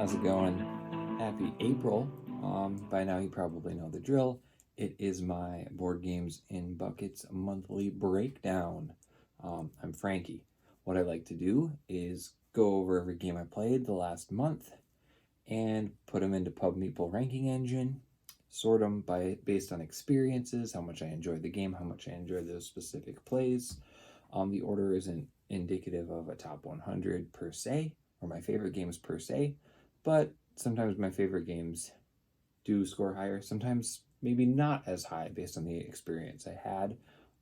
How's it going? Happy April. By now, you probably know the drill. It is my Board Games in Buckets monthly breakdown. I'm Frankie. What I like to do is go over every game I played the last month and put them into Pub Meeple ranking engine, sort them based on experiences, how much I enjoyed the game, how much I enjoyed those specific plays. The order isn't indicative of a top 100 per se, or my favorite games per se, but sometimes my favorite games do score higher, sometimes maybe not as high based on the experience I had.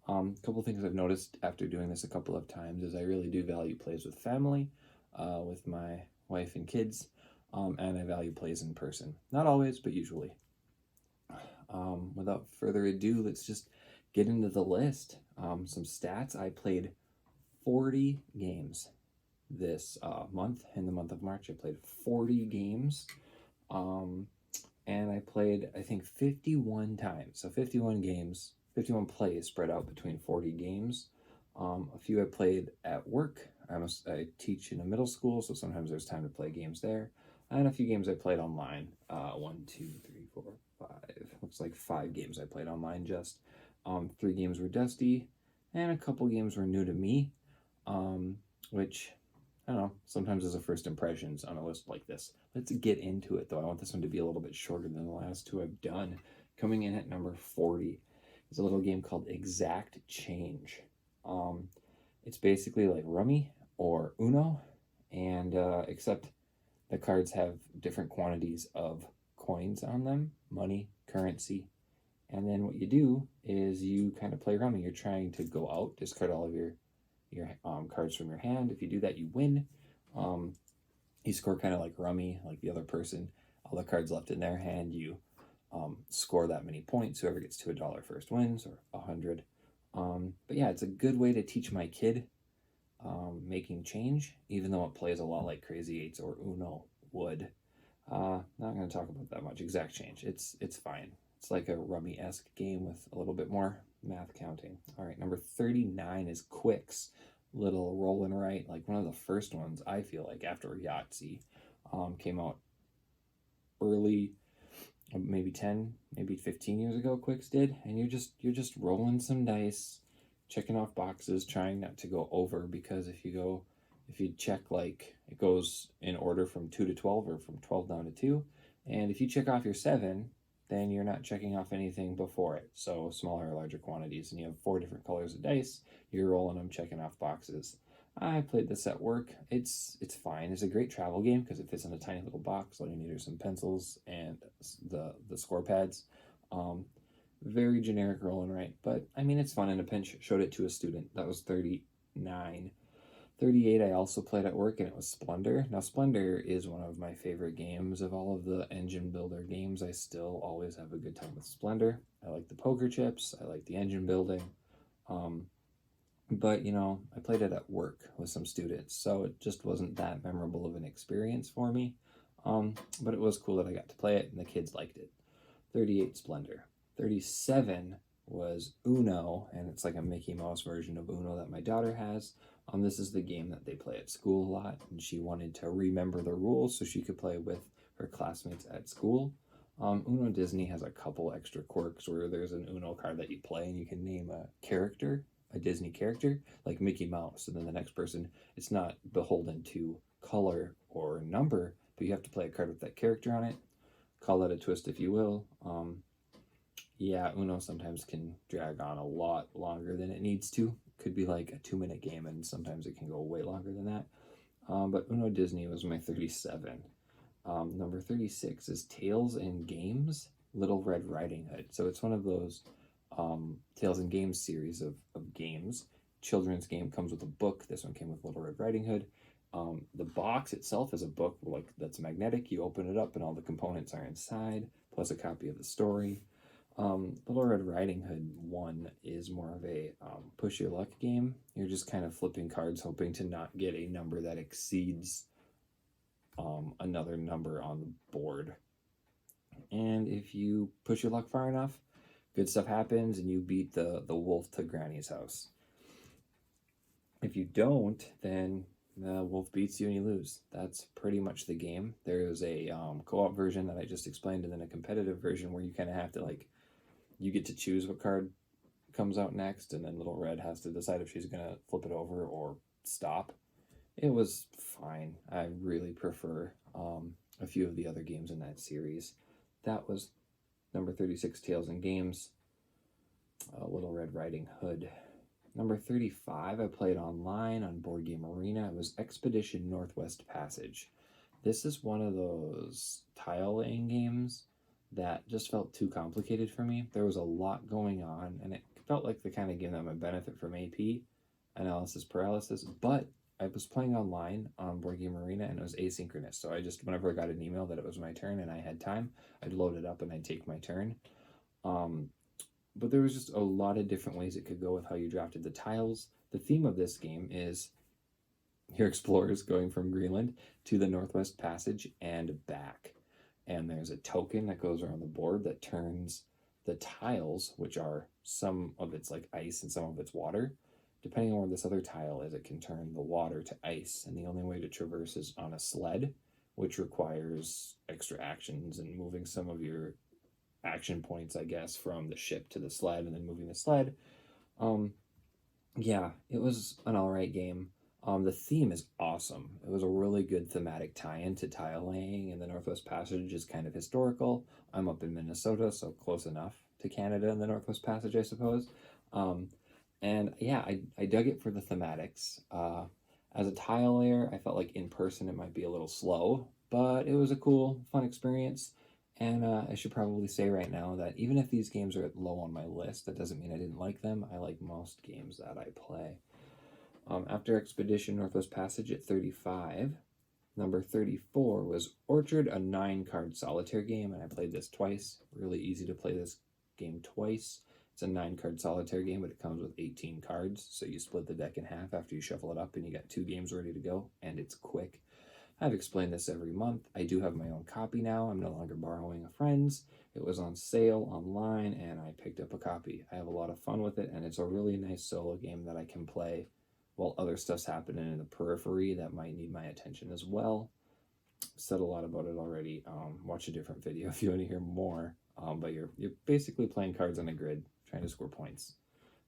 A couple things I've noticed after doing this a couple of times is I really do value plays with family, with my wife and kids, and I value plays in person. Not always, but usually. Without further ado, let's just get into the list. Some stats. I played 40 games this month. In the month of March, I played 40 games. And I played, I think, 51 times. So 51 games, 51 plays spread out between 40 games. A few I played at work. I teach in a middle school, so sometimes there's time to play games there. And a few games I played online. 1, 2, 3, 4, 5. Looks like 5 games I played online just. 3 games were Dusty, and a couple games were new to me, which, I don't know, sometimes as a first impressions on a list like this. Let's get into it, though. I want this one to be a little bit shorter than the last 2 I've done. Coming in at number 40 is a little game called Exact Change. It's basically like Rummy or Uno, and except the cards have different quantities of coins on them, money, currency, and then what you do is you kind of play Rummy. You're trying to go out, discard all of your cards from your hand. If you do that, you win. You score kind of like Rummy, like the other person. All the cards left in their hand, you score that many points. Whoever gets to $1 first wins, or 100. But yeah, it's a good way to teach my kid making change, even though it plays a lot like Crazy Eights or Uno would. Not going to talk about that much. Exact Change. It's fine. It's like a Rummy-esque game with a little bit more math counting. All right, number 39 is Quicks. Little roll and write, like one of the first ones I feel like after Yahtzee came out early, maybe 10, maybe 15 years ago. Quicks did, and you're just rolling some dice, checking off boxes, trying not to go over, because if you check, like, it goes in order from 2 to 12 or from 12 down to 2, and if you check off your 7, then you're not checking off anything before it. So smaller or larger quantities, and you have 4 different colors of dice. You're rolling them, checking off boxes. I played this at work. It's fine. It's a great travel game because it fits in a tiny little box. All you need are some pencils and the score pads. Very generic roll and write, but I mean, it's fun in a pinch. Showed it to a student. That was 39. 38 I also played at work, and it was Splendor. Now, Splendor is one of my favorite games of all of the engine builder games. I still always have a good time with Splendor. I like the poker chips. I like the engine building. But, I played it at work with some students, so it just wasn't that memorable of an experience for me. But it was cool that I got to play it, and the kids liked it. 38 Splendor. 37 was Uno, and it's like a Mickey Mouse version of Uno that my daughter has. This is the game that they play at school a lot, and she wanted to remember the rules so she could play with her classmates at school. Uno Disney has a couple extra quirks where there's an Uno card that you play, and you can name a character, a Disney character, like Mickey Mouse, and then the next person, it's not beholden to color or number, but you have to play a card with that character on it. Call that a twist if you will. Yeah, Uno sometimes can drag on a lot longer than it needs to. Could be like a 2-minute game, and sometimes it can go way longer than that. But Uno Disney was my 37. Number 36 is Tales and Games, Little Red Riding Hood. So it's one of those Tales and Games series of games. Children's game comes with a book. This one came with Little Red Riding Hood. The box itself is a book that's magnetic. You open it up and all the components are inside, plus a copy of the story. Little Red Riding Hood 1 is more of a push your luck game. You're just kind of flipping cards, hoping to not get a number that exceeds another number on the board. And if you push your luck far enough, good stuff happens, and you beat the wolf to Granny's house. If you don't, then The wolf beats you and you lose. That's pretty much the game. There is a co-op version that I just explained, and then a competitive version where you kind of have to like, you get to choose what card comes out next, and then Little Red has to decide if she's gonna flip it over or stop. It was fine. I really prefer a few of the other games in that series. That was number 36, Tales and Games, Little Red Riding Hood. Number 35, I played online on Board Game Arena. It was Expedition Northwest Passage. This is one of those tile laying games that just felt too complicated for me. There was a lot going on, and it felt like the kind of game that would benefit from AP, analysis paralysis, but I was playing online on Board Game Arena, and it was asynchronous. So I just, whenever I got an email that it was my turn and I had time, I'd load it up and I'd take my turn. But there was just a lot of different ways it could go with how you drafted the tiles. The theme of this game is your explorers going from Greenland to the Northwest Passage and back. And there's a token that goes around the board that turns the tiles, which are some of it's like ice and some of it's water. Depending on where this other tile is, it can turn the water to ice. And the only way to traverse is on a sled, which requires extra actions and moving some of your action points, I guess, from the ship to the sled and then moving the sled. Yeah, it was an alright game. The theme is awesome. It was a really good thematic tie-in to tile laying, and the Northwest Passage is kind of historical. I'm up in Minnesota, so close enough to Canada and the Northwest Passage, I suppose. And yeah, I dug it for the thematics. As a tile layer, I felt like in person it might be a little slow, but it was a cool, fun experience. And I should probably say right now that even if these games are low on my list, that doesn't mean I didn't like them. I like most games that I play. After Expedition Northwest Passage at 35, number 34 was Orchard, a 9-card solitaire game, and I played this twice. Really easy to play this game twice. It's a 9-card solitaire game, but it comes with 18 cards, so you split the deck in half after you shuffle it up, and you got 2 games ready to go, and it's quick. I've explained this every month. I do have my own copy now. I'm no longer borrowing a friend's. It was on sale online, and I picked up a copy. I have a lot of fun with it, and it's a really nice solo game that I can play while other stuff's happening in the periphery that might need my attention as well. Said a lot about it already. Watch a different video if you want to hear more. But you're basically playing cards on a grid, trying to score points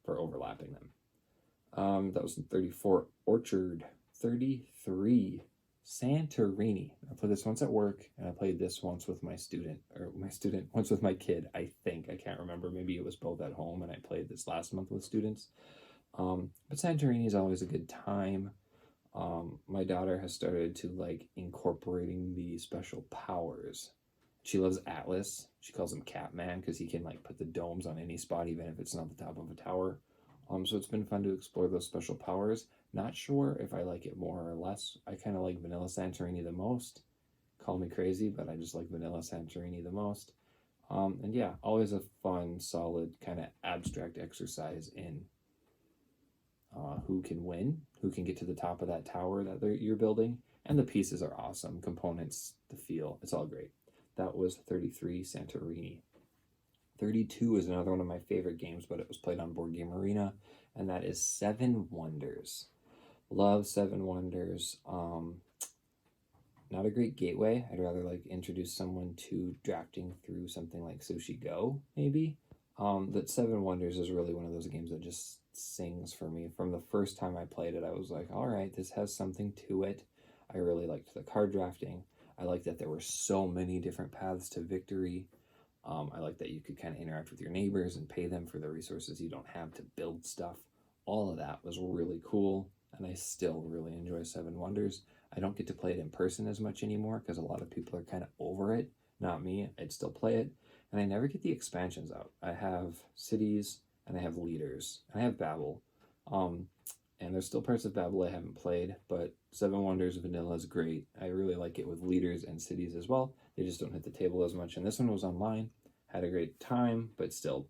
for overlapping them. That was 34. Orchard. 33. Santorini. I played this once at work, and I played this once with my student, once with my kid, I think. I can't remember. Maybe it was both at home, and I played this last month with students. But Santorini is always a good time. My daughter has started to like incorporating the special powers. She loves Atlas. She calls him Catman because he can like put the domes on any spot, even if it's not the top of a tower. So it's been fun to explore those special powers. Not sure if I like it more or less. I kind of like Vanilla Santorini the most. Call me crazy, but I just like Vanilla Santorini the most. And yeah, always a fun, solid, kind of abstract exercise in who can win, who can get to the top of that tower that you're building. And the pieces are awesome. Components, the feel, it's all great. That was 33, Santorini. 32 is another one of my favorite games, but it was played on Board Game Arena, and that is Seven Wonders. Love Seven Wonders. Not a great gateway. I'd rather like introduce someone to drafting through something like Sushi Go, maybe. That Seven Wonders is really one of those games that just sings for me. From the first time I played it, I was like, all right, this has something to it. I really liked the card drafting. I liked that there were so many different paths to victory. I like that you could kind of interact with your neighbors and pay them for the resources you don't have to build stuff. All of that was really cool, and I still really enjoy Seven Wonders. I don't get to play it in person as much anymore because a lot of people are kind of over it. Not me. I'd still play it. And I never get the expansions out. I have cities, and I have leaders, and I have Babel. And there's still parts of Babel I haven't played, but Seven Wonders Vanilla is great. I really like it with leaders and cities as well. They just don't hit the table as much. And this one was online. Had a great time, but still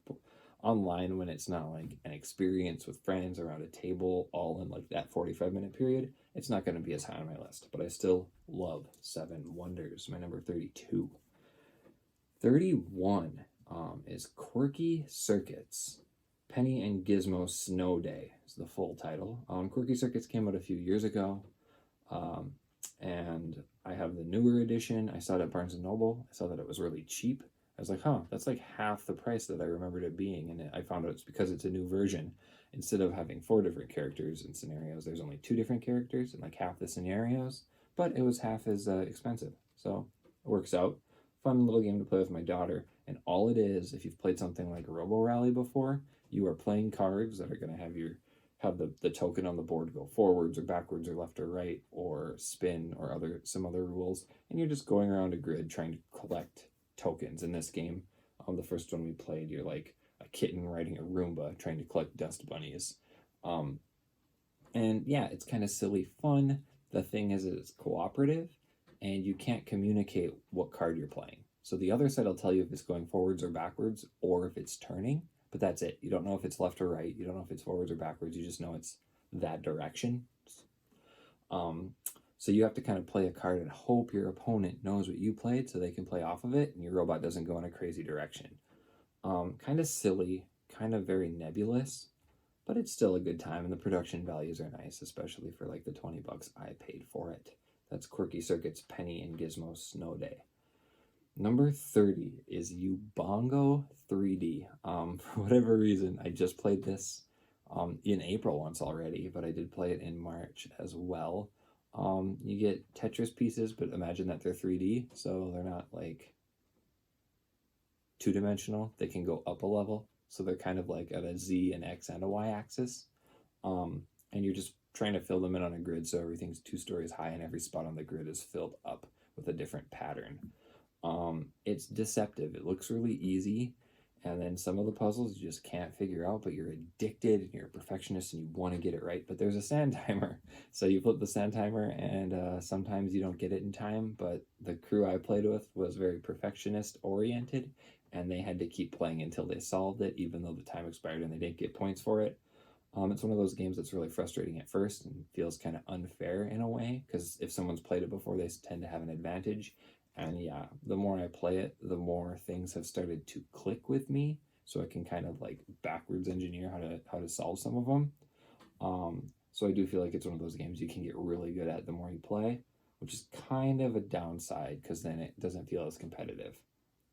online when it's not like an experience with friends around a table all in like that 45-minute period, it's not going to be as high on my list. But I still love Seven Wonders, my number 32. 31 is Quirky Circuits. Penny and Gizmo Snow Day is the full title. Quirky Circuits came out a few years ago. And I have the newer edition. I saw it at Barnes and Noble. I saw that it was really cheap. I was like, huh, that's like half the price that I remembered it being. And I found out it's because it's a new version. Instead of having 4 different characters and scenarios, there's only 2 different characters and like half the scenarios. But it was half as expensive. So it works out. Fun little game to play with my daughter. And all it is, if you've played something like Robo Rally before, you are playing cards that are going to have the token on the board go forwards or backwards or left or right or spin or some other rules, and you're just going around a grid trying to collect tokens. In this game, the first one we played, you're like a kitten riding a Roomba trying to collect dust bunnies. And yeah, it's kind of silly fun. The thing is it's cooperative, and you can't communicate what card you're playing. So the other side will tell you if it's going forwards or backwards or if it's turning, but that's it. You don't know if it's left or right. You don't know if it's forwards or backwards. You just know it's that direction. So you have to kind of play a card and hope your opponent knows what you played so they can play off of it and your robot doesn't go in a crazy direction. Kind of silly, kind of very nebulous, but it's still a good time, and the production values are nice, especially for like the $20 I paid for it. That's Quirky Circuit's Penny and Gizmo Snow Day. Number 30 is Ubongo 3D. For whatever reason, I just played this in April once already, but I did play it in March as well. You get Tetris pieces, but imagine that they're 3D, so they're not like two-dimensional. They can go up a level, so they're kind of like at a Z, an X, and a Y axis. And you're just trying to fill them in on a grid, so everything's 2 stories high, and every spot on the grid is filled up with a different pattern. It's deceptive. It looks really easy, and then some of the puzzles you just can't figure out, but you're addicted and you're a perfectionist and you want to get it right. But there's a sand timer, so you flip the sand timer, and sometimes you don't get it in time. But the crew I played with was very perfectionist oriented, and they had to keep playing until they solved it, even though the time expired and they didn't get points for it. It's one of those games that's really frustrating at first and feels kind of unfair in a way, because if someone's played it before, they tend to have an advantage. And yeah, the more I play it, the more things have started to click with me, so I can kind of like backwards engineer how to solve some of them. So I do feel like it's one of those games you can get really good at the more you play, which is kind of a downside because then it doesn't feel as competitive.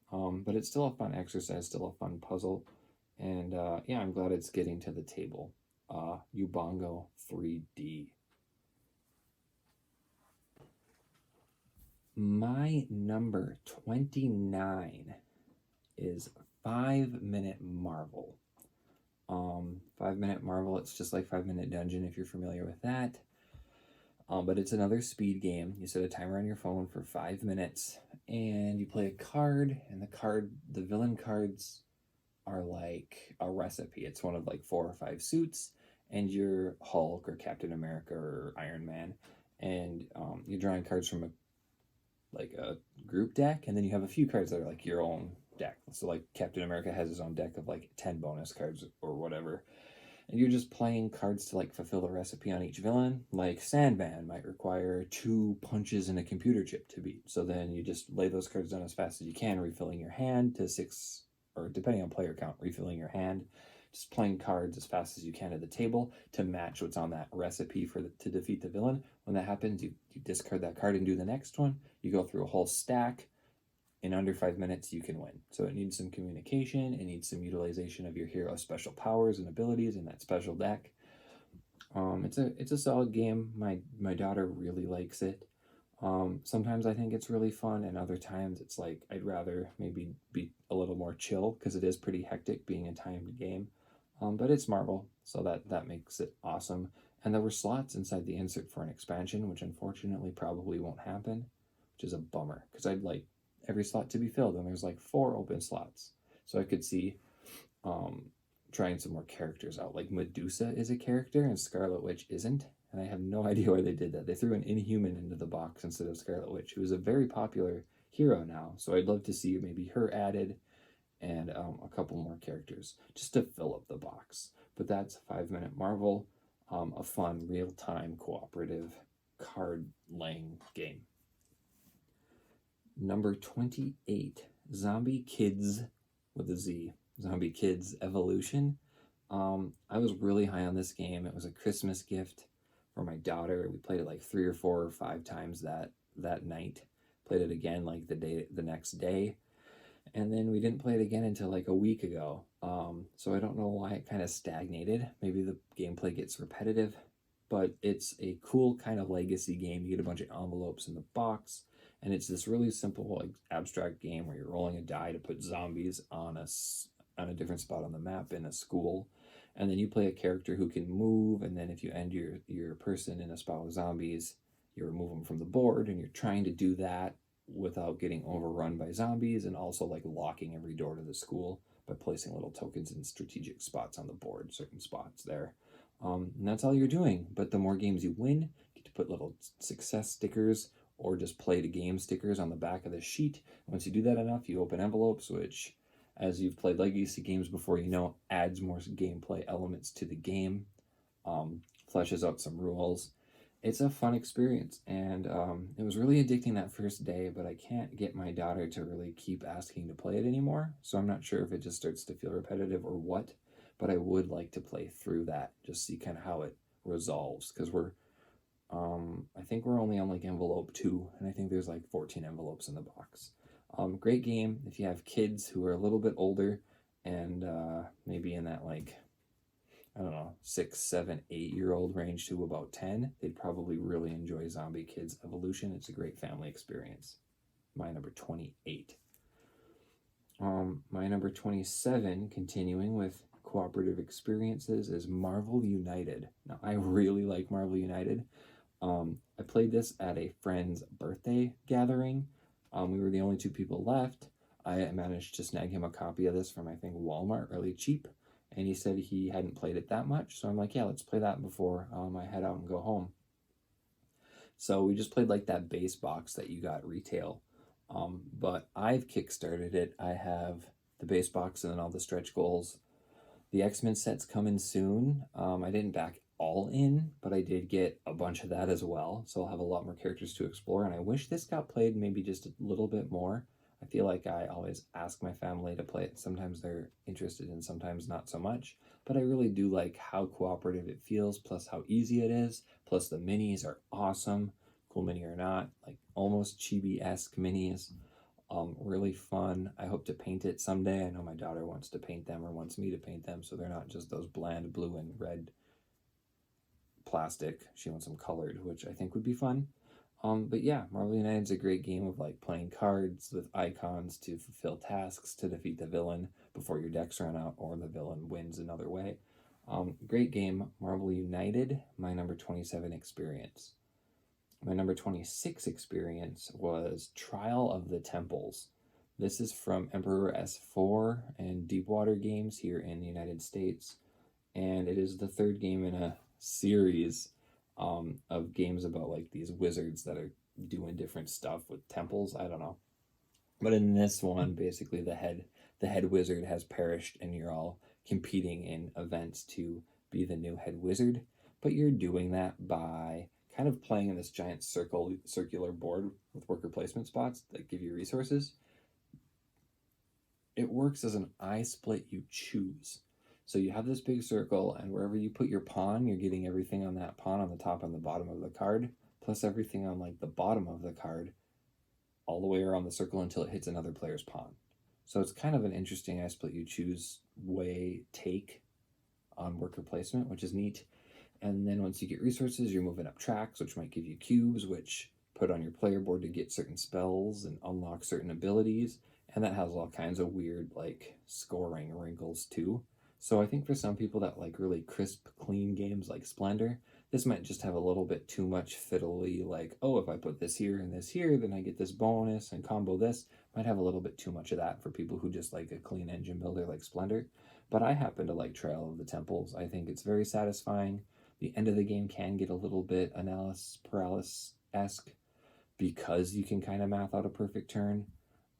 But it's still a fun exercise, still a fun puzzle, and yeah, I'm glad it's getting to the table. Ubongo 3D. My number 29 is 5 Minute Marvel. 5 Minute Marvel, it's just like 5 Minute Dungeon if you're familiar with that. But it's another speed game. You set a timer on your phone for 5 minutes, and you play a card, and the villain cards are like a recipe. It's one of like 4 or 5 suits, and you're Hulk or Captain America or Iron Man, and you're drawing cards from a group deck, and then you have a few cards that are like your own deck. So like Captain America has his own deck of like 10 bonus cards or whatever, and you're just playing cards to like fulfill the recipe on each villain. Like Sandman might require 2 punches and a computer chip to beat, so then you just lay those cards down as fast as you can, refilling your hand to 6, or depending on player count, refilling your hand, just playing cards as fast as you can at the table to match what's on that recipe to defeat the villain. When that happens, you discard that card and do the next one. You go through a whole stack. In under 5 minutes, you can win. So it needs some communication. It needs some utilization of your hero's special powers and abilities in that special deck. It's a solid game. My daughter really likes it. Sometimes I think it's really fun, and other times it's like I'd rather maybe be a little more chill because it is pretty hectic being a timed game. But it's Marvel, so that makes it awesome. And there were slots inside the insert for an expansion, which unfortunately probably won't happen, which is a bummer because I'd like every slot to be filled, and there's like 4 open slots. So I could see trying some more characters out. Like Medusa is a character and Scarlet Witch isn't, and I have no idea why they did that. They threw an Inhuman into the box instead of Scarlet Witch, who is a very popular hero now. So I'd love to see maybe her added, and a couple more characters just to fill up the box. But that's 5 Minute Marvel, a fun real-time cooperative card laying game. Number 28, Zombie Kids with a Z, Zombie Kids Evolution. I was really high on this game. It was a Christmas gift for my daughter. We played it like 3 or 4 or 5 times that night. Played it again like the next day, and then we didn't play it again until like a week ago. So I don't know why it kind of stagnated. Maybe the gameplay gets repetitive, but it's a cool kind of legacy game. You get a bunch of envelopes in the box, and it's this really simple, like, abstract game where you're rolling a die to put zombies on a different spot on the map in a school, and then you play a character who can move, and then if you end your person in a spot with zombies, you remove them from the board, and you're trying to do that without getting overrun by zombies, and also like locking every door to the school by placing little tokens in strategic spots on the board, certain spots there. And that's all you're doing. But the more games you win, you get to put little success stickers or just play the game stickers on the back of the sheet. Once you do that enough, you open envelopes, which, as you've played legacy games before, you know, adds more gameplay elements to the game, fleshes out some rules. It's a fun experience, and it was really addicting that first day, but I can't get my daughter to really keep asking to play it anymore, so I'm not sure if it just starts to feel repetitive or what, but I would like to play through that, just see kind of how it resolves, because I think we're only on like envelope 2, and I think there's like 14 envelopes in the box. Great game if you have kids who are a little bit older and maybe in that, like, I don't know, 6, 7, 8-year-old range to about 10. They'd probably really enjoy Zombie Kids Evolution. It's a great family experience. My number 28. My number 27, continuing with cooperative experiences, is Marvel United. Now, I really like Marvel United. I played this at a friend's birthday gathering. We were the only 2 people left. I managed to snag him a copy of this from, I think, Walmart, really cheap. And he said he hadn't played it that much. So I'm like, yeah, let's play that before I head out and go home. So we just played like that base box that you got retail. But I've kickstarted it. I have the base box and then all the stretch goals. The X-Men set's coming soon. I didn't back all in, but I did get a bunch of that as well. So I'll have a lot more characters to explore. And I wish this got played maybe just a little bit more. I feel like I always ask my family to play it. Sometimes they're interested and sometimes not so much. But I really do like how cooperative it feels, plus how easy it is. Plus the minis are awesome. Cool mini or not, like almost chibi-esque minis. Really fun. I hope to paint it someday. I know my daughter wants to paint them or wants me to paint them, so they're not just those bland blue and red plastic. She wants them colored, which I think would be fun. But yeah, Marvel United's a great game of like playing cards with icons to fulfill tasks to defeat the villain before your decks run out or the villain wins another way. Great game, Marvel United, my number 27 experience. My number 26 experience was Trial of the Temples. This is from Emperor S4 and Deepwater Games here in the United States, and it is the 3rd game in a series of games about like these wizards that are doing different stuff with temples. I don't know, but in this one, basically the head wizard has perished, and you're all competing in events to be the new head wizard. But you're doing that by kind of playing in this giant circular board with worker placement spots that give you resources. It works as an I split you choose. So you have this big circle, and wherever you put your pawn, you're getting everything on that pawn on the top and the bottom of the card, plus everything on like the bottom of the card, all the way around the circle until it hits another player's pawn. So it's kind of an interesting I split you choose take on worker placement, which is neat. And then once you get resources, you're moving up tracks, which might give you cubes, which put on your player board to get certain spells and unlock certain abilities. And that has all kinds of weird like scoring wrinkles too. So I think for some people that like really crisp, clean games like Splendor, this might just have a little bit too much fiddly, like, oh, if I put this here and this here, then I get this bonus and combo this. Might have a little bit too much of that for people who just like a clean engine builder like Splendor. But I happen to like Trail of the Temples. I think it's very satisfying. The end of the game can get a little bit analysis paralysis-esque because you can kind of math out a perfect turn.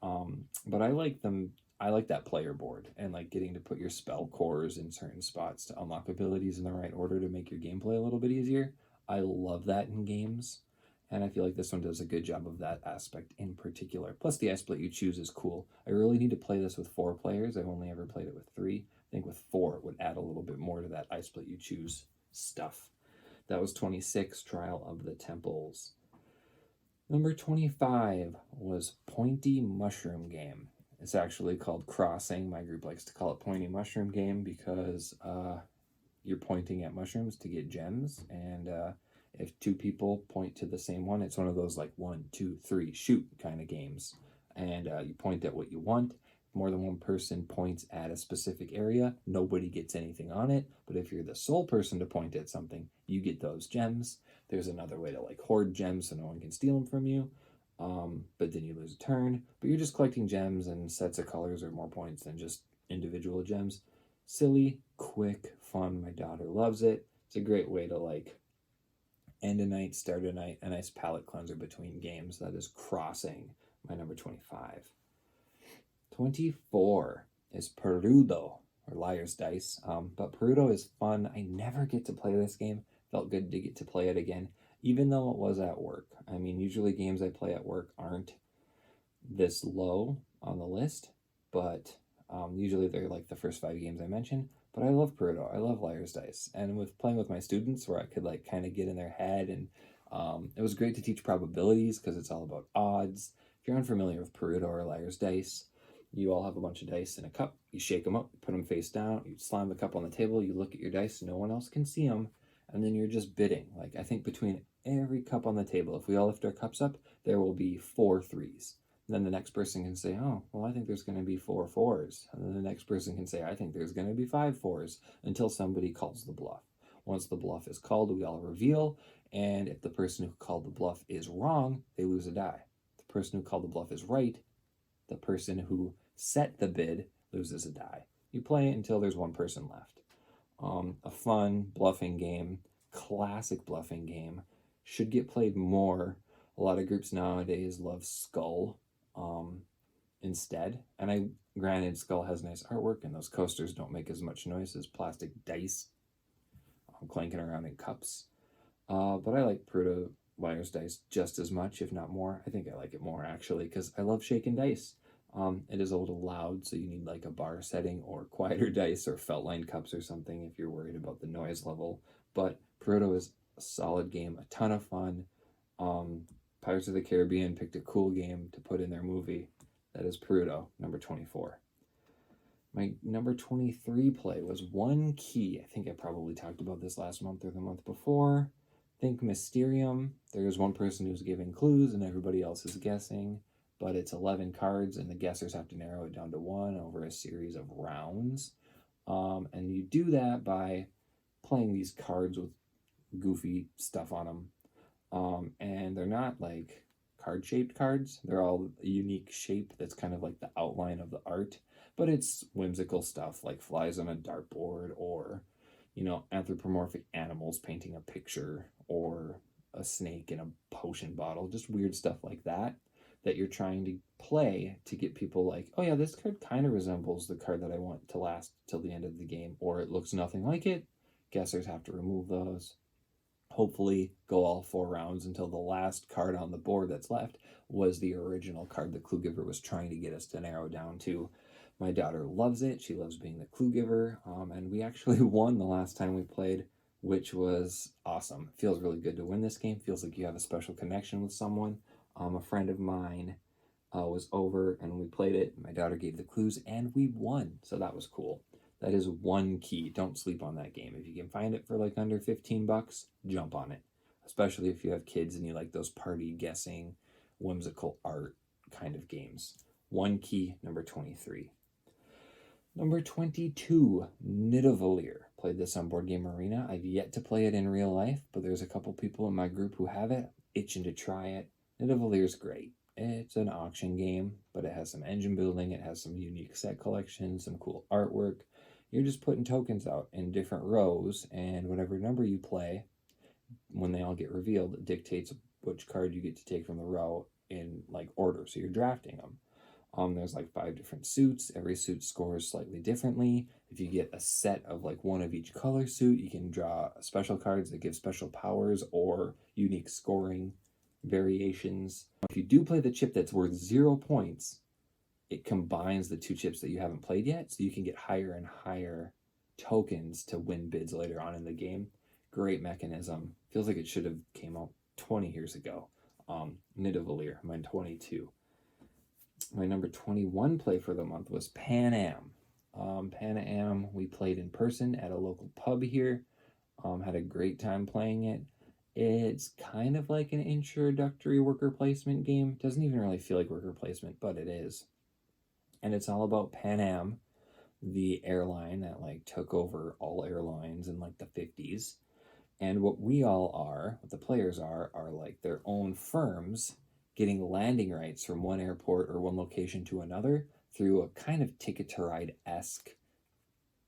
But I like them. I like that player board and like getting to put your spell cores in certain spots to unlock abilities in the right order to make your gameplay a little bit easier. I love that in games, and I feel like this one does a good job of that aspect in particular. Plus, the I split you choose is cool. I really need to play this with 4 players. I've only ever played it with 3. I think with 4 it would add a little bit more to that I split you choose stuff That was 26, Trial of the Temples. Number 25 was Pointy Mushroom Game. It's actually called Crossing. My group likes to call it Pointy Mushroom Game because you're pointing at mushrooms to get gems, and if two people point to the same one, it's one of those like 1, 2, 3, shoot kind of games, and you point at what you want. More than one person points at a specific area, nobody gets anything on it, but if you're the sole person to point at something, you get those gems. There's another way to like hoard gems so no one can steal them from you, but then you lose a turn. But you're just collecting gems, and sets of colors are more points than just individual gems. Silly, quick, fun. My daughter loves it. It's a great way to like end a night, start a night, a nice palate cleanser between games. That is Crossing, my number 25. 24 is Perudo, or Liar's Dice. But Perudo is fun. I never get to play this game. Felt good to get to play it again, even though it was at work. I mean, usually games I play at work aren't this low on the list, but usually they're like the first 5 games I mentioned. But I love Perudo. I love Liar's Dice. And with playing with my students where I could like kind of get in their head, and it was great to teach probabilities because it's all about odds. If you're unfamiliar with Perudo or Liar's Dice, you all have a bunch of dice in a cup. You shake them up, put them face down, you slam the cup on the table, you look at your dice, no one else can see them, and then you're just bidding. Like, I think between every cup on the table, if we all lift our cups up, there will be 4 3s. And then the next person can say, oh, well, I think there's going to be 4 4s. And then the next person can say, I think there's going to be 5 4s, until somebody calls the bluff. Once the bluff is called, we all reveal, and if the person who called the bluff is wrong, they lose a die. If the person who called the bluff is right, the person who set the bid loses a die. You play it until there's one person left. A fun bluffing game, classic bluffing game, should get played more. A lot of groups nowadays love Skull instead. And granted, Skull has nice artwork, and those coasters don't make as much noise as plastic dice clanking around in cups. But I like Perudo Liar's Dice just as much, if not more. I think I like it more, actually, because I love shaking dice. It is a little loud, so you need like a bar setting or quieter dice or felt line cups or something if you're worried about the noise level. But Perudo is a solid game, a ton of fun. Pirates of the Caribbean picked a cool game to put in their movie. That is Perudo, number 24. My number 23 play was One Key. I think I probably talked about this last month or the month before. Think Mysterium. There's one person who's giving clues and everybody else is guessing. But it's 11 cards, and the guessers have to narrow it down to 1 over a series of rounds. And you do that by playing these cards with goofy stuff on them. And they're not like card-shaped cards. They're all a unique shape that's kind of like the outline of the art. But it's whimsical stuff like flies on a dartboard, or, anthropomorphic animals painting a picture, or a snake in a potion bottle. Just weird stuff like that you're trying to play to get people like, oh yeah, this card kind of resembles the card that I want to last till the end of the game, or it looks nothing like it. Guessers have to remove those. Hopefully go all 4 rounds until the last card on the board that's left was the original card the clue giver was trying to get us to narrow down to. My daughter loves it. She loves being the clue giver, and we actually won the last time we played, which was awesome. It feels really good to win this game. Feels like you have a special connection with someone. A friend of mine was over and we played it. My daughter gave the clues and we won. So that was cool. That is One Key. Don't sleep on that game. If you can find it for like under $15, jump on it. Especially if you have kids and you like those party guessing, whimsical art kind of games. One Key, number 23. Number 22, Nidavellir. Played this on Board Game Arena. I've yet to play it in real life, but there's a couple people in my group who have it, itching to try it. Nidavellir's great. It's an auction game, but it has some engine building, it has some unique set collections, some cool artwork. You're just putting tokens out in different rows, and whatever number you play, when they all get revealed, dictates which card you get to take from the row in like order. So you're drafting them. There's like 5 different suits. Every suit scores slightly differently. If you get a set of like 1 of each color suit, you can draw special cards that give special powers or unique scoring variations. If you do play the chip that's worth 0 points, it combines the 2 chips that you haven't played yet, so you can get higher and higher tokens to win bids later on in the game. Great mechanism. Feels like it should have came out 20 years ago. Nidavellir, my 22. My number 21 play for the month was Pan Am. Pan Am, we played in person at a local pub here. Had a great time playing it. It's kind of like an introductory worker placement game. Doesn't even really feel like worker placement, but it is. And it's all about Pan Am, the airline that like took over all airlines in like the 50s. And what we all are, what the players are like their own firms getting landing rights from one airport or one location to another through a kind of Ticket to Ride-esque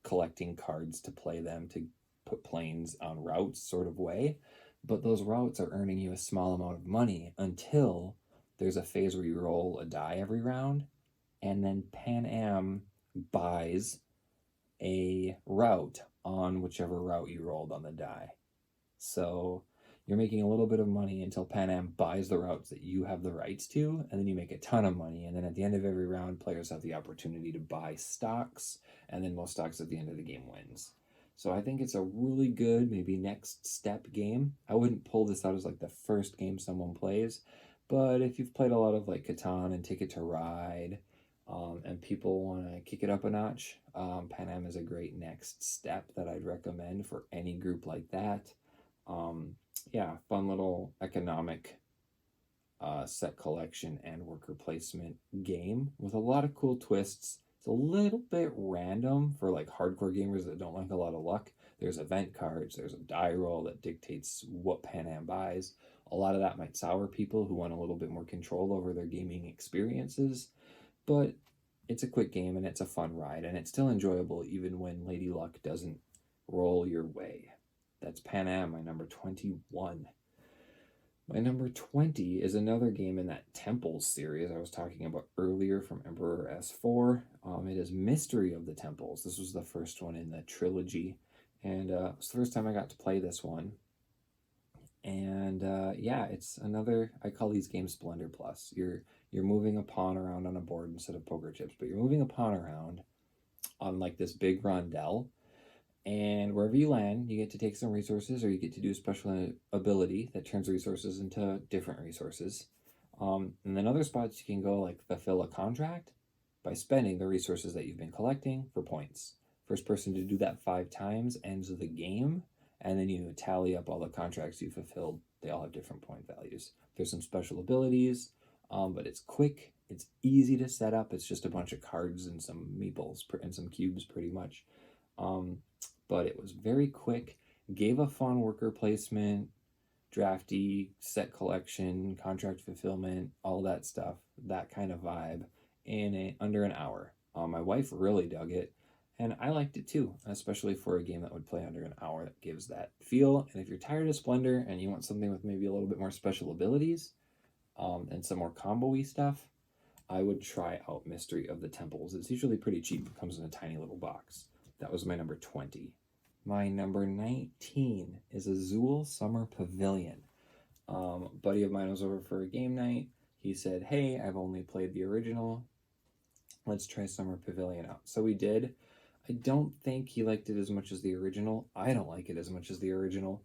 collecting cards to play them to put planes on routes sort of way. But those routes are earning you a small amount of money until there's a phase where you roll a die every round, and then Pan Am buys a route on whichever route you rolled on the die. So you're making a little bit of money until Pan Am buys the routes that you have the rights to, and then you make a ton of money. And then at the end of every round, players have the opportunity to buy stocks, and then most stocks at the end of the game wins. So I think it's a really good, maybe next step game. I wouldn't pull this out as like the first game someone plays, but if you've played a lot of like Catan and Ticket to Ride, and people want to kick it up a notch, Pan Am is a great next step that I'd recommend for any group like that. Yeah, fun little economic set collection and worker placement game with a lot of cool twists. It's a little bit random for like hardcore gamers that don't like a lot of luck. There's event cards, there's a die roll that dictates what Pan Am buys. A lot of that might sour people who want a little bit more control over their gaming experiences, but it's a quick game and it's a fun ride, and it's still enjoyable even when Lady Luck doesn't roll your way. That's Pan Am, my number 21. My number 20 is another game in that Temples series I was talking about earlier from Emperor S4. It is Mystery of the Temples. This was the first one in the trilogy, and it was the first time I got to play this one. And yeah, it's another, I call these games Splendor Plus. You're moving a pawn around on a board instead of poker chips, but you're moving a pawn around on like this big rondel. And wherever you land, you get to take some resources, or you get to do a special ability that turns resources into different resources. And then other spots you can go like fulfill a contract by spending the resources that you've been collecting for points. First person to do that 5 times ends the game, and then you tally up all the contracts you fulfilled. They all have different point values. There's some special abilities, but it's quick. It's easy to set up. It's just a bunch of cards and some meeples and some cubes pretty much. But it was very quick, gave a fun worker placement, drafty, set collection, contract fulfillment, all that stuff, that kind of vibe in under an hour. My wife really dug it, and I liked it too, especially for a game that would play under an hour that gives that feel. And if you're tired of Splendor and you want something with maybe a little bit more special abilities and some more combo-y stuff, I would try out Mystery of the Temples. It's usually pretty cheap. It comes in a tiny little box. That was my number 20. My number 19 is Azul Summer Pavilion. A buddy of mine was over for a game night. He said, hey, I've only played the original. Let's try Summer Pavilion out. So we did. I don't think he liked it as much as the original. I don't like it as much as the original,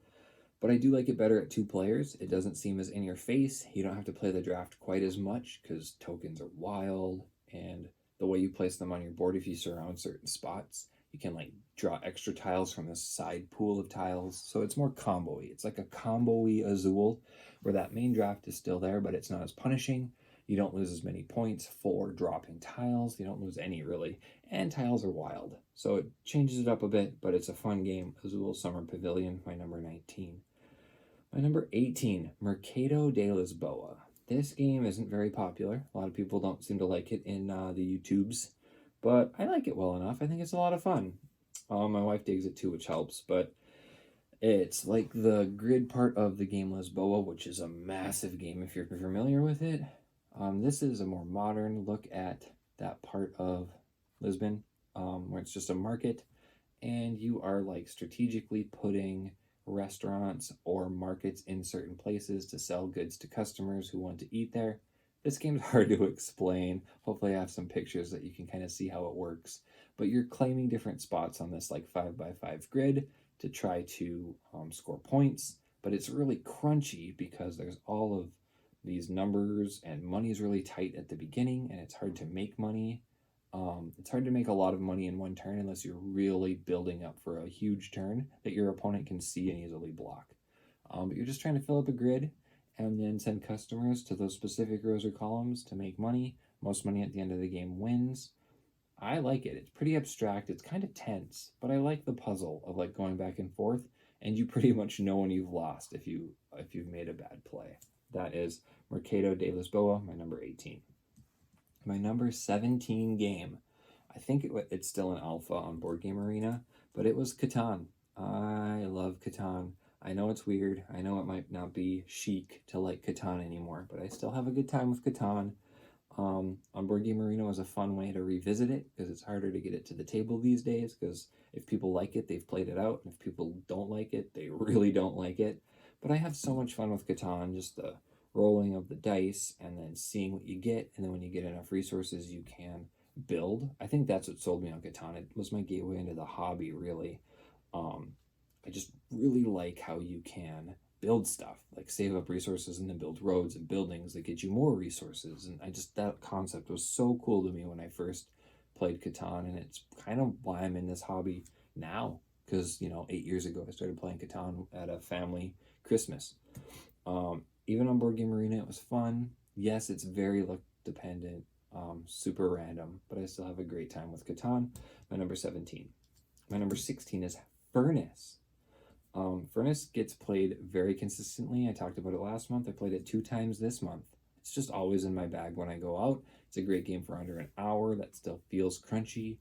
but I do like it better at 2 players. It doesn't seem as in your face. You don't have to play the draft quite as much because tokens are wild, and the way you place them on your board, if you surround certain spots, you can like draw extra tiles from this side pool of tiles. So it's more combo-y. It's like a combo-y Azul, where that main draft is still there, but it's not as punishing. You don't lose as many points for dropping tiles. You don't lose any, really. And tiles are wild. So it changes it up a bit, but it's a fun game. Azul Summer Pavilion, my number 19. My number 18, Mercado de Lisboa. This game isn't very popular. A lot of people don't seem to like it in the YouTubes, but I like it well enough. I think it's a lot of fun. My wife digs it too, which helps, but it's like the grid part of the game Lisboa, which is a massive game if you're familiar with it. This is a more modern look at that part of Lisbon, where it's just a market, and you are like strategically putting restaurants or markets in certain places to sell goods to customers who want to eat there. This game's hard to explain. Hopefully I have some pictures that you can kind of see how it works. But you're claiming different spots on this like 5x5 grid to try to score points, but it's really crunchy because there's all of these numbers and money is really tight at the beginning and it's hard to make money. It's hard to make a lot of money in one turn unless you're really building up for a huge turn that your opponent can see and easily block. But you're just trying to fill up a grid and then send customers to those specific rows or columns to make money. Most money at the end of the game wins. I like it. It's pretty abstract. It's kind of tense, but I like the puzzle of like going back and forth, and you pretty much know when you've lost if you've made a bad play. That is Mercado de Lisboa, my number 18. My number 17 game, I think it's still an alpha on Board Game Arena, but it was Catan. I love Catan. I know it's weird. I know it might not be chic to like Catan anymore, but I still have a good time with Catan. On Board Game Arena was a fun way to revisit it because it's harder to get it to the table these days because if people like it, they've played it out. And if people don't like it, they really don't like it. But I have so much fun with Catan, just the rolling of the dice and then seeing what you get. And then when you get enough resources, you can build. I think that's what sold me on Catan. It was my gateway into the hobby, really. I just really like how you can build stuff, like save up resources and then build roads and buildings that get you more resources. And that concept was so cool to me when I first played Catan, and it's kind of why I'm in this hobby now, because 8 years ago I started playing Catan at a family Christmas. Even on Board Game Arena, it was fun. Yes, it's very luck dependent, super random, but I still have a great time with Catan. My number 17. My number 16 is Furnace. Furnace gets played very consistently. I talked about it last month. I played it 2 times this month. It's just always in my bag when I go out. It's a great game for under an hour that still feels crunchy.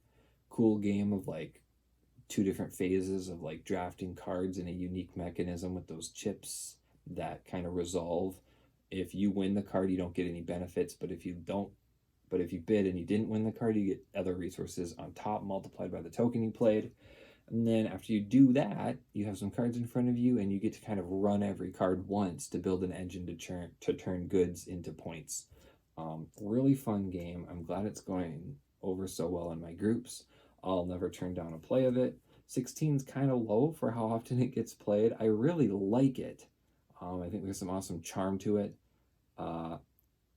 Cool game of like 2 different phases of like drafting cards in a unique mechanism with those chips that kind of resolve. If you win the card, you don't get any benefits, but if you bid and you didn't win the card, you get other resources on top multiplied by the token you played. And then after you do that, you have some cards in front of you and you get to kind of run every card once to build an engine to turn goods into points. Really fun game. I'm glad it's going over so well in my groups. I'll never turn down a play of it. 16 is kind of low for how often it gets played. I really like it. I think there's some awesome charm to it.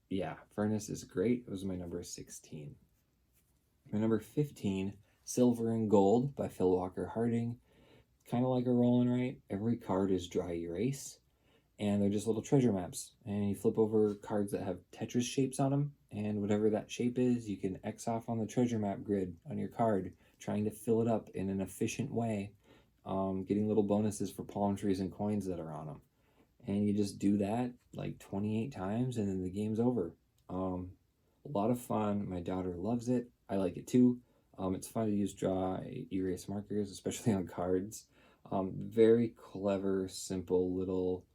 Yeah, Furnace is great. It was my number 16. My number 15, Silver and Gold by Phil Walker Harding. Kind of like a roll and write. Every card is dry erase, and they're just little treasure maps. And you flip over cards that have Tetris shapes on them, and whatever that shape is, you can X off on the treasure map grid on your card, trying to fill it up in an efficient way, getting little bonuses for palm trees and coins that are on them. And you just do that like 28 times, and then the game's over. A lot of fun. My daughter loves it. I like it too. It's fun to use dry erase markers, especially on cards. Very clever, simple little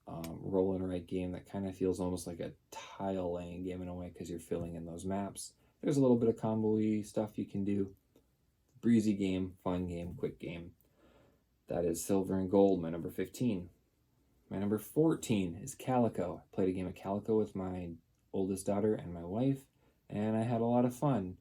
roll and write game that kind of feels almost like a tile laying game in a way because you're filling in those maps. There's a little bit of combo-y stuff you can do. Breezy game, fun game, quick game. That is Silver and Gold, my number 15. My number 14 is Calico. I played a game of Calico with my oldest daughter and my wife, and I had a lot of fun.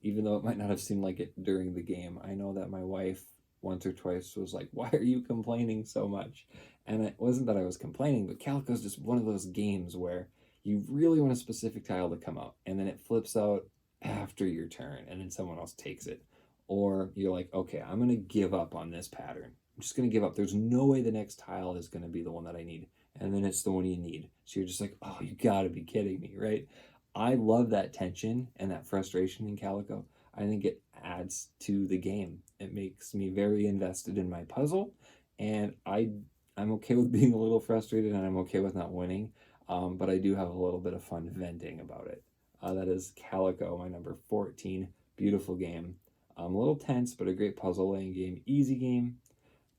Even though it might not have seemed like it during the game, I know that my wife once or twice was like, "Why are you complaining so much?" And it wasn't that I was complaining, but Calico is just one of those games where you really want a specific tile to come out, and then it flips out after your turn, and then someone else takes it. Or you're like, okay, I'm going to give up on this pattern. I'm just going to give up. There's no way the next tile is going to be the one that I need. And then it's the one you need. So you're just like, oh, you got to be kidding me, right? I love that tension and that frustration in Calico. I think it adds to the game. It makes me very invested in my puzzle, and I'm okay with being a little frustrated, and I'm okay with not winning, but I do have a little bit of fun venting about it. That is Calico, my number 14. Beautiful game. A little tense, but a great puzzle laying game. Easy game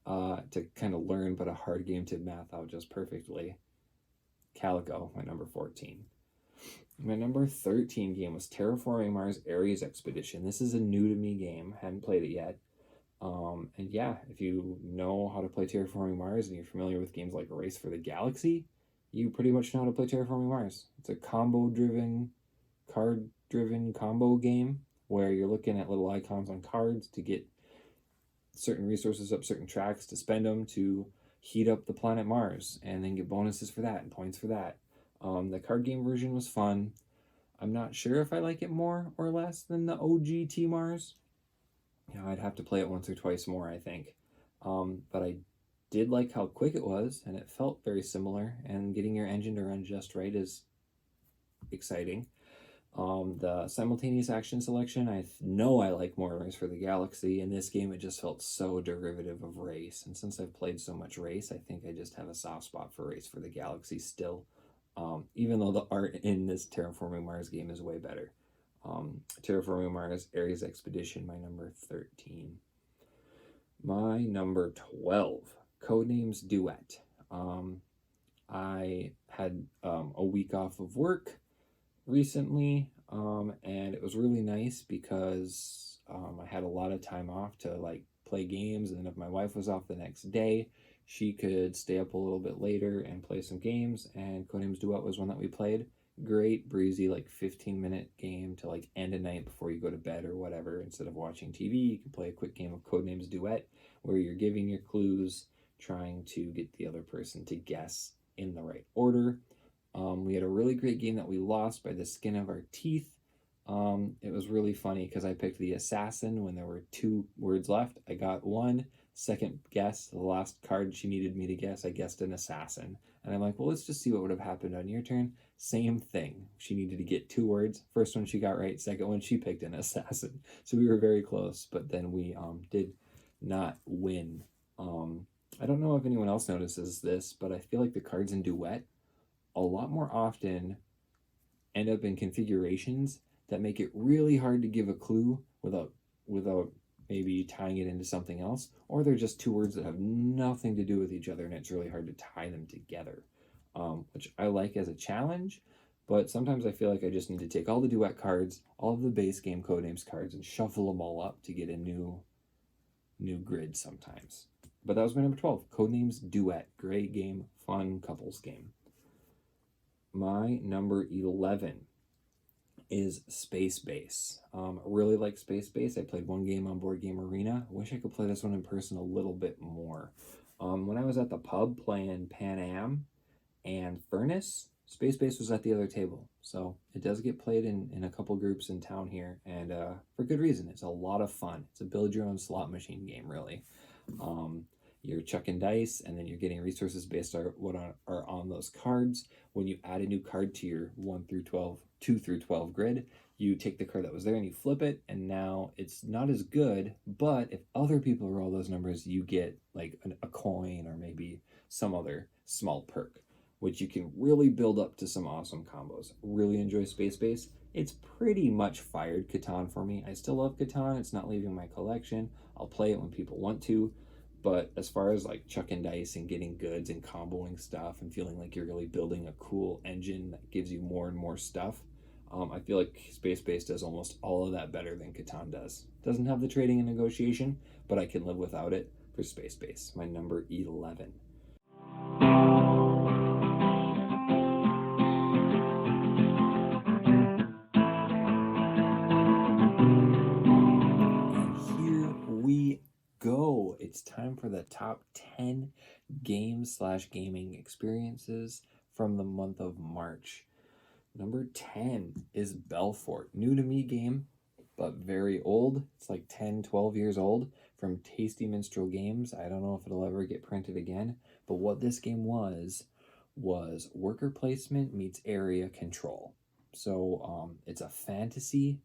to kind of learn, but a hard game to math out just perfectly. Calico, my number 14. My number 13 game was Terraforming Mars Ares Expedition. This is a new to me game. Hadn't played it yet. And yeah, if you know how to play Terraforming Mars and you're familiar with games like Race for the Galaxy, you pretty much know how to play Terraforming Mars. It's a combo-driven, card-driven combo game where you're looking at little icons on cards to get certain resources up certain tracks to spend them to heat up the planet Mars, and then get bonuses for that and points for that. The card game version was fun. I'm not sure if I like it more or less than the OG T Mars. I'd have to play it once or twice more, I think. But I did like how quick it was, and it felt very similar. And getting your engine to run just right is exciting. The simultaneous action selection, I know I like more Race for the Galaxy. In this game, it just felt so derivative of Race. And since I've played so much Race, I think I just have a soft spot for Race for the Galaxy still. Even though the art in this Terraforming Mars game is way better. Terraforming Mars, Ares Expedition, my number 13. My number 12, Codenames Duet. I had a week off of work recently, and it was really nice because I had a lot of time off to like play games, and then if my wife was off the next day, she could stay up a little bit later and play some games, and Codenames Duet was one that we played. Great, breezy, like 15-minute game to like end a night before you go to bed or whatever. Instead of watching TV, you can play a quick game of Codenames Duet where you're giving your clues, trying to get the other person to guess in the right order. We had a really great game that we lost by the skin of our teeth. It was really funny because I picked the assassin when there were 2 words left. I got one. Second guess, the last card she needed me to guess, I guessed an assassin. And I'm like, well, let's just see what would have happened on your turn. Same thing. She needed to get 2 words. First one she got right. Second one she picked an assassin. So we were very close, but then we did not win. I don't know if anyone else notices this, but I feel like the cards in Duet a lot more often end up in configurations that make it really hard to give a clue without maybe tying it into something else, or they're just 2 words that have nothing to do with each other and it's really hard to tie them together, which I like as a challenge. But sometimes I feel like I just need to take all the Duet cards, all of the base game Codenames cards, and shuffle them all up to get a new grid sometimes. But that was my number 12, Codenames Duet. Great game, fun couples game. My number 11 is Space Base. I really like Space Base. I played 1 game on Board Game Arena. I wish I could play this one in person a little bit more. When I was at the pub playing Pan Am and Furnace, Space Base was at the other table. So it does get played in a couple groups in town here, and for good reason. It's a lot of fun. It's a build your own slot machine game, really. You're chucking dice, and then you're getting resources based on what are on those cards. When you add a new card to your 2 through 12 grid, you take the card that was there and you flip it, and now it's not as good, but if other people roll those numbers, you get like a coin or maybe some other small perk, which you can really build up to some awesome combos. Really enjoy Space Base. It's pretty much fired Catan for me. I still love Catan. It's not leaving my collection. I'll play it when people want to. But as far as like chucking dice and getting goods and comboing stuff and feeling like you're really building a cool engine that gives you more and more stuff, I feel like Space Base does almost all of that better than Catan does. Doesn't have the trading and negotiation, but I can live without it for Space Base. My number 11. And here we go. It's time for the top 10 games/gaming experiences from the month of March. Number 10 is Belfort. New to me game, but very old. It's like 10, 12 years old, from Tasty Minstrel Games. I don't know if it'll ever get printed again, but what this game was worker placement meets area control. So it's a fantasy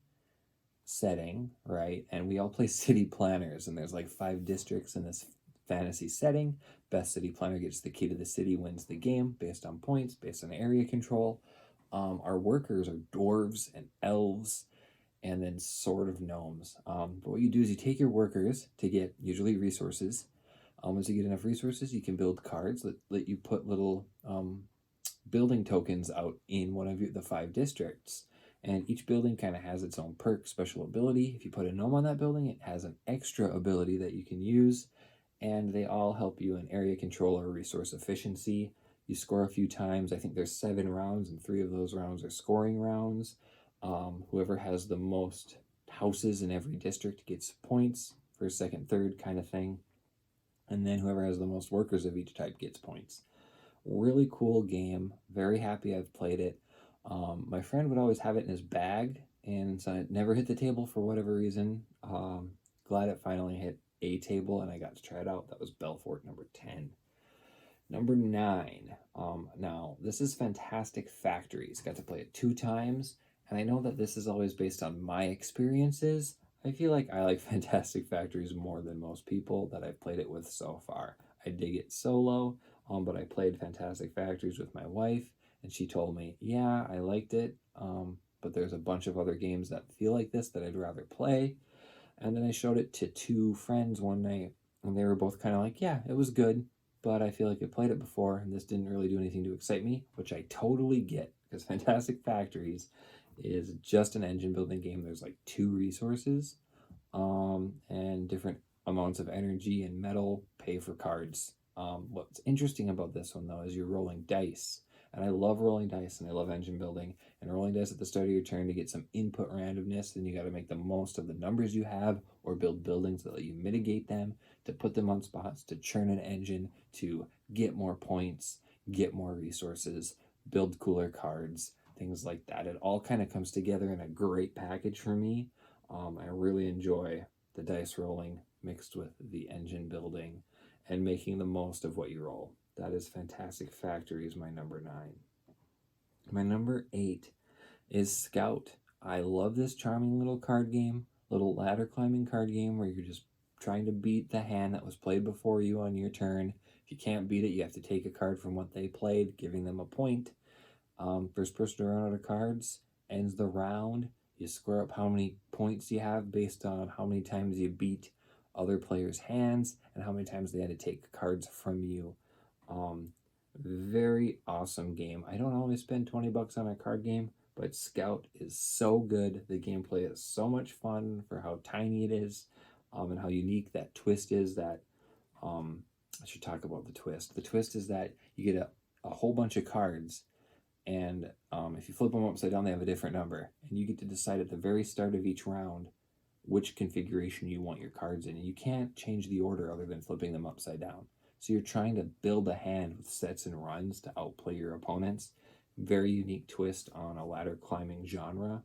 setting, right? And we all play city planners, and there's like 5 districts in this fantasy setting. Best city planner gets the key to the city, wins the game based on points, based on area control. Our workers are dwarves and elves, and then sort of gnomes. But what you do is you take your workers to get usually resources. Once you get enough resources, you can build cards that let you put little building tokens out in one of the 5 districts. And each building kind of has its own perk, special ability. If you put a gnome on that building, it has an extra ability that you can use. And they all help you in area control or resource efficiency. You score a few times. I think there's 7 rounds, and 3 of those rounds are scoring rounds. Whoever has the most houses in every district gets points. first, second, third kind of thing. And then whoever has the most workers of each type gets points. Really cool game. Very happy I've played it. My friend would always have it in his bag, and so it never hit the table for whatever reason. Glad it finally hit a table and I got to try it out. That was Belfort number 10. Number 9. Now, this is Fantastic Factories. Got to play it 2 times, and I know that this is always based on my experiences. I feel like I like Fantastic Factories more than most people that I've played it with so far. I dig it solo, but I played Fantastic Factories with my wife, and she told me, yeah, I liked it, but there's a bunch of other games that feel like this that I'd rather play. And then I showed it to 2 friends one night, and they were both kind of like, yeah, it was good, but I feel like I played it before, and this didn't really do anything to excite me, which I totally get, because Fantastic Factories is just an engine building game. There's like 2 resources, and different amounts of energy and metal pay for cards. What's interesting about this one, though, is you're rolling dice. And I love rolling dice, and I love engine building. And rolling dice at the start of your turn to get some input randomness, then you got to make the most of the numbers you have, or build buildings that let you mitigate them, to put them on spots, to churn an engine, to get more points, get more resources, build cooler cards, things like that. It all kind of comes together in a great package for me. I really enjoy the dice rolling mixed with the engine building and making the most of what you roll. That is Fantastic Factories, my number 9. My number 8 is Scout. I love this charming little card game, little ladder climbing card game where you're just trying to beat the hand that was played before you on your turn. If you can't beat it, you have to take a card from what they played, giving them a point. First person to run out of cards ends the round. You square up how many points you have based on how many times you beat other players' hands and how many times they had to take cards from you. Very awesome game. I don't always spend 20 bucks on a card game, but Scout is so good. The gameplay is so much fun for how tiny it is, and how unique that twist is. That I should talk about the twist. The twist is that you get a whole bunch of cards, and if you flip them upside down, they have a different number, and you get to decide at the very start of each round which configuration you want your cards in. And you can't change the order other than flipping them upside down. So you're trying to build a hand with sets and runs to outplay your opponents. Very unique twist on a ladder climbing genre.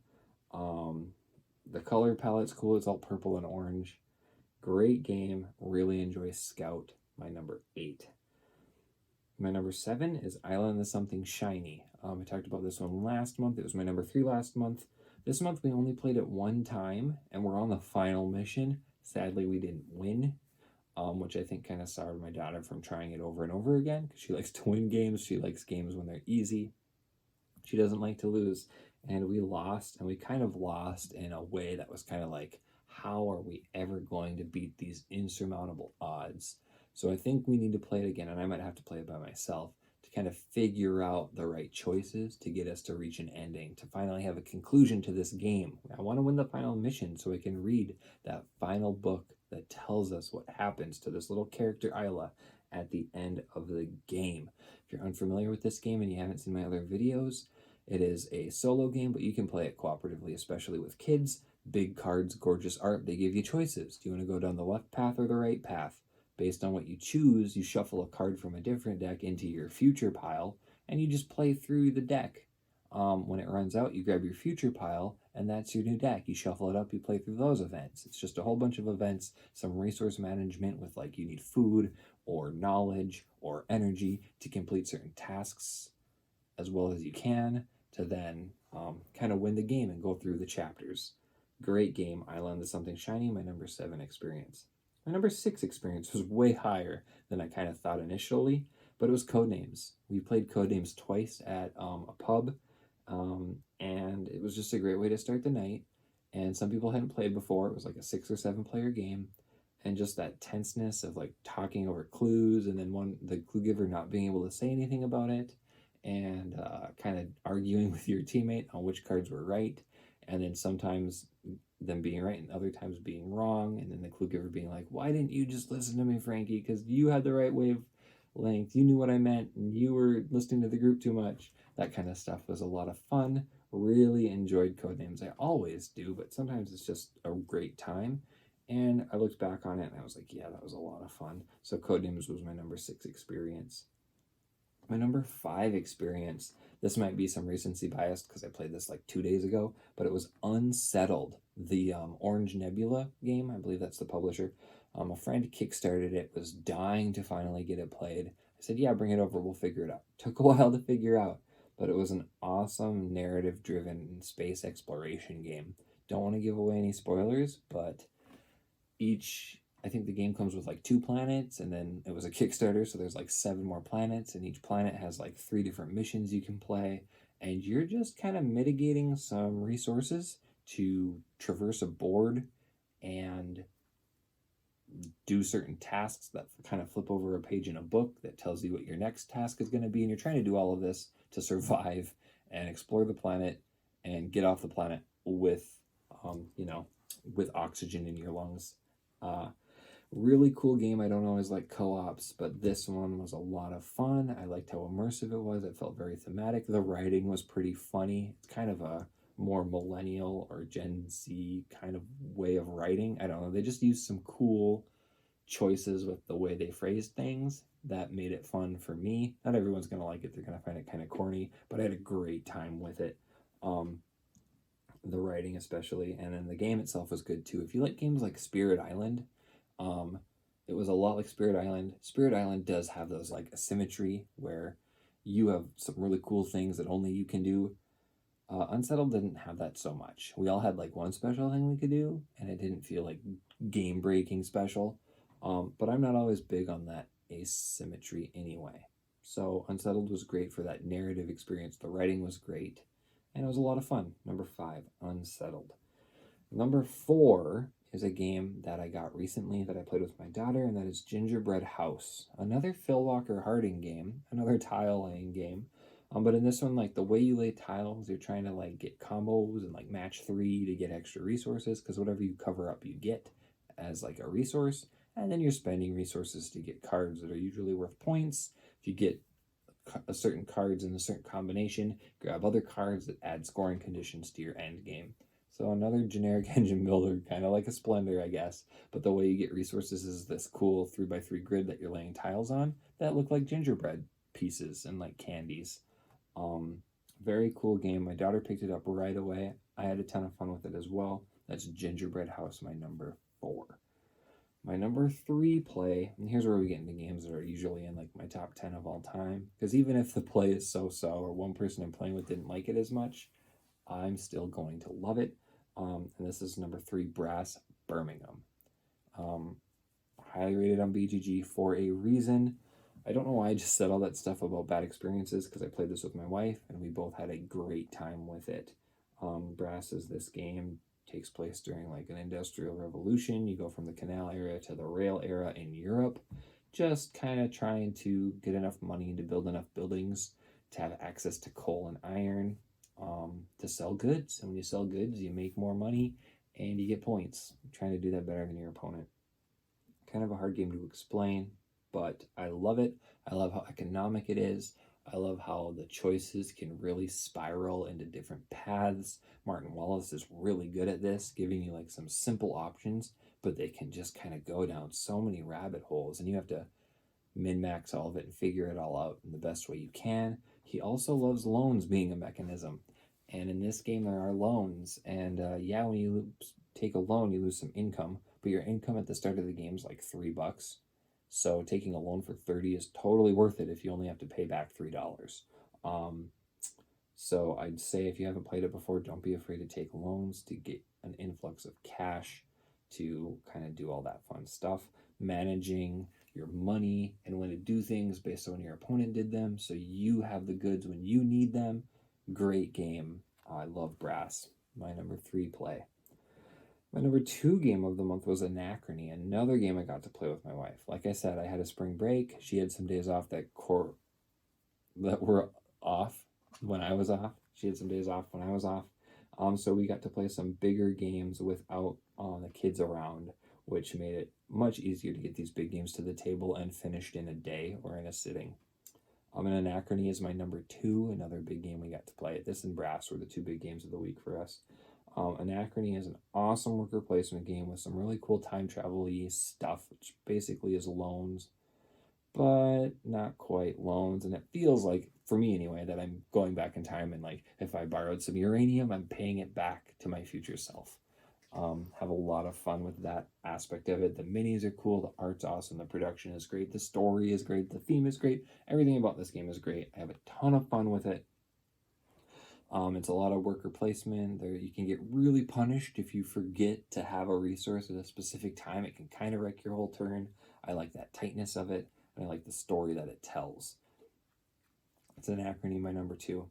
The color palette's cool. It's all purple and orange. Great game. Really enjoy Scout. My number 8. My number 7 is Island of Something Shiny. I talked about this one last month. It was my number 3 last month. This month we only played it 1 time, and we're on the final mission. Sadly, we didn't win, which I think kind of soured my daughter from trying it over and over again, because she likes to win games. She likes games when they're easy. She doesn't like to lose, and we lost, and we kind of lost in a way that was kind of like, how are we ever going to beat these insurmountable odds? So I think we need to play it again, and I might have to play it by myself to kind of figure out the right choices to get us to reach an ending, to finally have a conclusion to this game. I want to win the final mission so I can read that final book that tells us what happens to this little character Isla at the end of the game. If you're unfamiliar with this game and you haven't seen my other videos, it is a solo game, but you can play it cooperatively, especially with kids. Big cards, gorgeous art. They give you choices. Do you want to go down the left path or the right path? Based on what you choose, you shuffle a card from a different deck into your future pile, and you just play through the deck. When it runs out, you grab your future pile, and that's your new deck. You shuffle it up, you play through those events. It's just a whole bunch of events, some resource management with like you need food or knowledge or energy to complete certain tasks as well as you can to then kind of win the game and go through the chapters. Great game. Island of Something Shiny, my number 7 experience. My number 6 experience was way higher than I kind of thought initially, but it was Codenames. We played Codenames twice at a pub, and it was just a great way to start the night. And some people hadn't played before. It was like a 6 or 7 player game, and just that tenseness of like talking over clues, and then the clue giver not being able to say anything about it, and kind of arguing with your teammate on which cards were right, and then sometimes them being right and other times being wrong, and then the clue giver being like, why didn't you just listen to me, Frankie, because you had the right wavelength, you knew what I meant, and you were listening to the group too much. That kind of stuff was a lot of fun. Really enjoyed Codenames. I always do, but sometimes it's just a great time. And I looked back on it and I was like, yeah, that was a lot of fun. So Codenames was my number 6 experience. My number 5 experience, this might be some recency bias because I played this like 2 days ago, but it was Unsettled, the Orange Nebula game. I believe that's the publisher. A friend kickstarted it, was dying to finally get it played. I said, yeah, bring it over, we'll figure it out. Took a while to figure out, but it was an awesome narrative-driven space exploration game. Don't want to give away any spoilers, but I think the game comes with like 2 planets, and then it was a Kickstarter, so there's like 7 more planets, and each planet has like 3 different missions you can play, and you're just kind of mitigating some resources to traverse a board and do certain tasks that kind of flip over a page in a book that tells you what your next task is going to be, and you're trying to do all of this to survive and explore the planet and get off the planet with with oxygen in your lungs. Really cool game. I don't always like co-ops, but this one was a lot of fun. I liked how immersive it was. It felt very thematic. The writing was pretty funny. It's kind of a more millennial or Gen Z kind of way of writing. I don't know. They just used some cool choices with the way they phrased things that made it fun for me. Not everyone's going to like it. They're going to find it kind of corny, but I had a great time with it. The writing especially, and then the game itself was good too. If you like games like Spirit Island, it was a lot like Spirit Island. Spirit Island does have those like asymmetry where you have some really cool things that only you can do. Unsettled didn't have that so much. We all had like one special thing we could do, and it didn't feel like game breaking special. But I'm not always big on that asymmetry anyway. So Unsettled was great for that narrative experience. The writing was great, and it was a lot of fun. Number 5, Unsettled. Number 4 is a game that I got recently that I played with my daughter, and that is Gingerbread House. Another Phil Walker Harding game, another tile laying game. But in this one, like the way you lay tiles, you're trying to like get combos and like match 3 to get extra resources, because whatever you cover up, you get as like a resource, and then you're spending resources to get cards that are usually worth points. If you get a certain cards in a certain combination, grab other cards that add scoring conditions to your end game. So another generic engine builder, kind of like a Splendor, I guess. But the way you get resources is this cool 3x3 grid that you're laying tiles on that look like gingerbread pieces and like candies. Very cool game. My daughter picked it up right away. I had a ton of fun with it as well. That's Gingerbread House, my number 4. My number 3 play, and here's where we get into games that are usually in like my top 10 of all time. Because even if the play is so-so or one person I'm playing with didn't like it as much, I'm still going to love it. And this is number 3, Brass Birmingham. Highly rated on BGG for a reason. I don't know why I just said all that stuff about bad experiences, because I played this with my wife and we both had a great time with it. Brass is this game, takes place during like an industrial revolution. You go from the canal era to the rail era in Europe, just kind of trying to get enough money to build enough buildings to have access to coal and iron, to sell goods. And when you sell goods, you make more money and you get points. You're trying to do that better than your opponent. Kind of a hard game to explain, but I love it. I love how economic it is. I love how the choices can really spiral into different paths. Martin Wallace is really good at this, giving you like some simple options, but they can just kind of go down so many rabbit holes, and you have to min-max all of it and figure it all out in the best way you can. He also loves loans being a mechanism, and in this game there are loans, and yeah, when you take a loan, you lose some income, but your income at the start of the game is like $3. So taking a loan for 30 is totally worth it if you only have to pay back $3. So I'd say if you haven't played it before, don't be afraid to take loans to get an influx of cash to kind of do all that fun stuff. Managing your money and when to do things based on when your opponent did them, so you have the goods when you need them. Great game. I love Brass. My number 3 play. My number 2 game of the month was Anachrony, another game I got to play with my wife. Like I said, I had a spring break. She had some days off that were off when I was off. She had some days off when I was off. So we got to play some bigger games without the kids around, which made it much easier to get these big games to the table and finished in a day or in a sitting. And Anachrony is my number 2, another big game we got to play. This and Brass were the 2 big games of the week for us. Anachrony is an awesome worker placement game with some really cool time travel-y stuff, which basically is loans, but not quite loans. And it feels like, for me anyway, that I'm going back in time, and like if I borrowed some uranium, I'm paying it back to my future self. Have a lot of fun with that aspect of it. The minis are cool, the art's awesome, the production is great, the story is great, the theme is great, everything about this game is great. I have a ton of fun with it. It's a lot of worker placement. There, you can get really punished if you forget to have a resource at a specific time. It can kind of wreck your whole turn. I like that tightness of it, and I like the story that it tells. It's Anachrony, my number 2.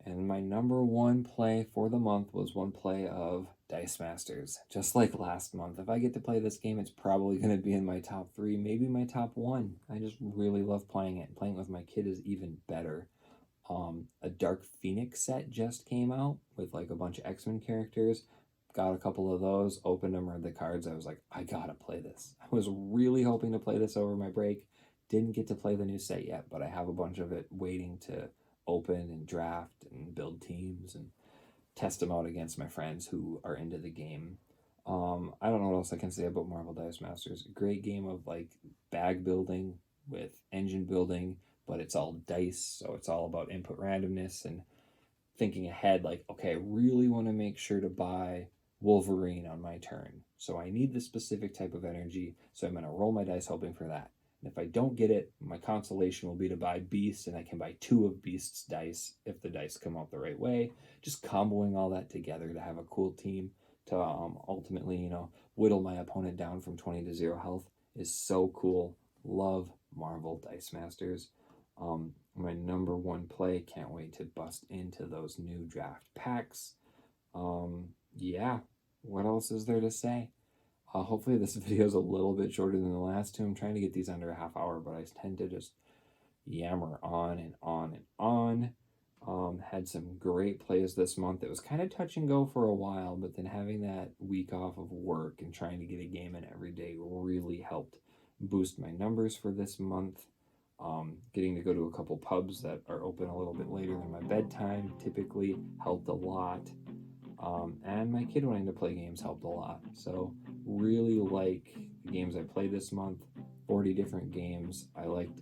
And my number 1 play for the month was one play of Dice Masters. Just like last month, if I get to play this game, it's probably going to be in my top 3, maybe my top 1. I just really love playing it. Playing it with my kid is even better. A Dark Phoenix set just came out with like a bunch of X-Men characters. Got a couple of those, opened them, read the cards. I was like, I gotta play this. I was really hoping to play this over my break. Didn't get to play the new set yet, but I have a bunch of it waiting to open and draft and build teams and test them out against my friends who are into the game. I don't know what else I can say about Marvel Dice Masters. Great game of like bag building with engine building, but it's all dice, so it's all about input randomness and thinking ahead, like, okay, I really want to make sure to buy Wolverine on my turn. So I need the specific type of energy, so I'm going to roll my dice hoping for that. And if I don't get it, my consolation will be to buy Beast, and I can buy 2 of Beast's dice if the dice come out the right way. Just comboing all that together to have a cool team to ultimately, whittle my opponent down from 20 to 0 health is so cool. Love Marvel Dice Masters. My number 1 play, can't wait to bust into those new draft packs. Yeah, what else is there to say? Hopefully this video is a little bit shorter than the last 2. I'm trying to get these under a half hour, but I tend to just yammer on and on and on. Had some great plays this month. It was kind of touch and go for a while, but then having that week off of work and trying to get a game in every day really helped boost my numbers for this month. Getting to go to a couple pubs that are open a little bit later than my bedtime typically helped a lot. And my kid wanting to play games helped a lot. So really like the games I played this month. 40 different games. I liked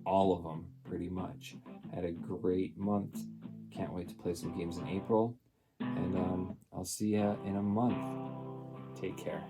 all of them pretty much. Had a great month. Can't wait to play some games in April. And I'll see you in a month. Take care.